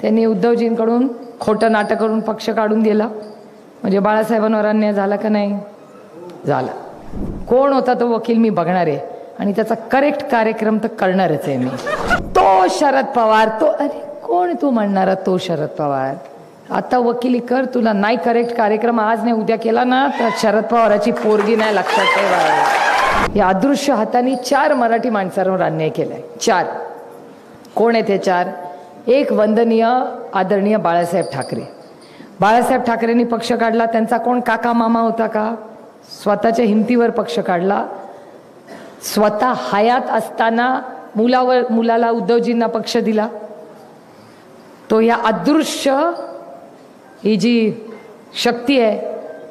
त्यांनी उद्धवजींकडून खोटं नाटक करून पक्ष काढून दिला। म्हणजे बाळासाहेबांवर अन्याय झाला का नाही झाला। कोण होता तो वकील मी बघणार आहे आणि त्याचा करेक्ट कार्यक्रम तर करणारच आहे मी। तो शरद पवार, तो अरे कोण तू म्हणणार तो शरद पवार? आता वकिली कर, तुला नाही करेक्ट कार्यक्रम आज नाही उद्या केला ना तर शरद पवाराची पोरगी नाही, लक्षात ठेवा। या अदृश्य हाताने 4 मराठी माणसांवर अन्याय केलाय। 4 कोण आहे ते 4? एक वंदनीय आदरणीय बाळासाहेब ठाकरे। बाळासाहेब ठाकरेंनी पक्ष काढला, त्यांचा कोण काका मामा होता का? स्वतःच्या हिमतीवर पक्ष काढला। स्वतः हयात असताना मुलाला उद्धवजींना पक्ष दिला। तो या अदृश्य ही जी शक्ती आहे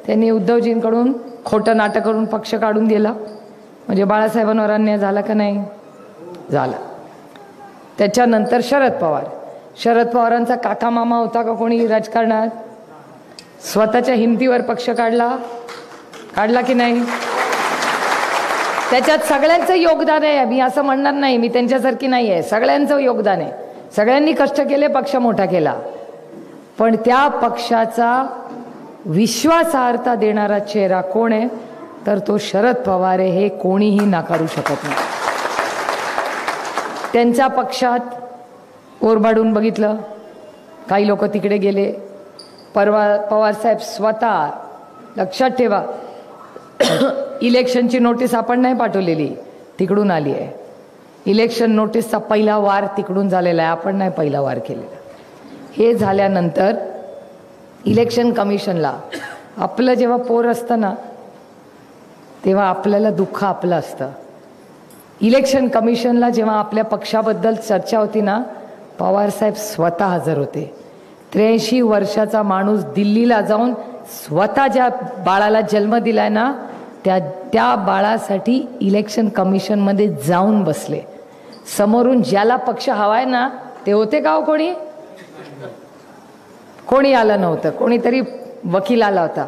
त्यांनी उद्धवजींकडून खोटं नाटक करून पक्ष काढून दिला। म्हणजे बाळासाहेबांवर अन्याय झाला का नाही झाला। त्याच्यानंतर शरद पवारांचा काका मामा होता का कोणी राजकारणात? स्वतःच्या हिमतीवर पक्ष काढला की नाही? त्याच्यात सगळ्यांचं योगदान आहे। मी असं म्हणणार नाही मी त्यांच्यासारखी नाही आहे, सगळ्यांचं योगदान आहे। सगळ्यांनी कष्ट केले, पक्ष मोठा केला, पण त्या पक्षाचा विश्वासार्हता देणारा चेहरा कोण आहे तर तो शरद पवार आहे, हे कोणीही नाकारू शकत नाही। त्यांच्या पक्षात ओरबाडून बघितलं, काही लोक तिकडे गेले। पवार साहेब स्वतः, लक्षात ठेवा, इलेक्शनची नोटीस आपण नाही पाठवलेली, तिकडून आली आहे। इलेक्शन नोटीसचा पहिला वार तिकडून झालेला आहे, आपण नाही पहिला वार केलेला। हे झाल्यानंतर इलेक्शन कमिशनला आपलं जेव्हा पोर असतं ना तेव्हा आपल्याला दुःख आपलं असतं। इलेक्शन कमिशनला जेव्हा आपल्या पक्षाबद्दल चर्चा होती ना, पवार साहेब स्वतः हजर होते। 83 वर्षाचा माणूस दिल्लीला जाऊन स्वतः ज्या बाळाला जन्म दिलाय ना त्या बाळासाठी इलेक्शन कमिशनमध्ये जाऊन बसले। समोरून ज्याला पक्ष हवाय ना ते होते का? कोणी आलं नव्हतं, कोणीतरी वकील आला होता।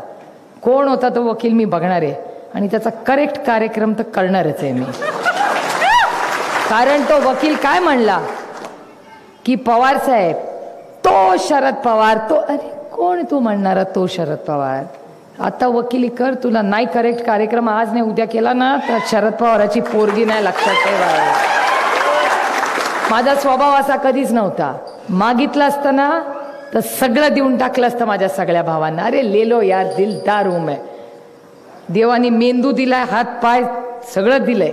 कोण होता तो वकील मी बघणार आहे आणि त्याचा करेक्ट कार्यक्रम तर करणारच आहे मी। कारण तो वकील काय म्हणला की पवार साहेब, तो शरद पवार, तो अरे कोण तू म्हणणार तो शरद पवार? आता वकिली कर, तुला नाही करेक्ट कार्यक्रम आज नाही उद्या केला ना तर शरद पवाराची पोरगी नाही, लक्षात ठेवा। माझा स्वभाव असा कधीच नव्हता। मागितलं असतं ना तर सगळं देऊन टाकलं असतं माझ्या सगळ्या भावांना। अरे लेलो यार, दिलदार हूं मैं। देवानी मेंदू दिलाय, हात पाय सगळं दिलंय।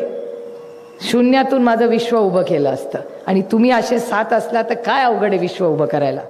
शून्यातून माझं विश्व उभं केलं असतं आणि तुम्ही असे साथ असला तर काय अवघड आहे विश्व उभं करायला।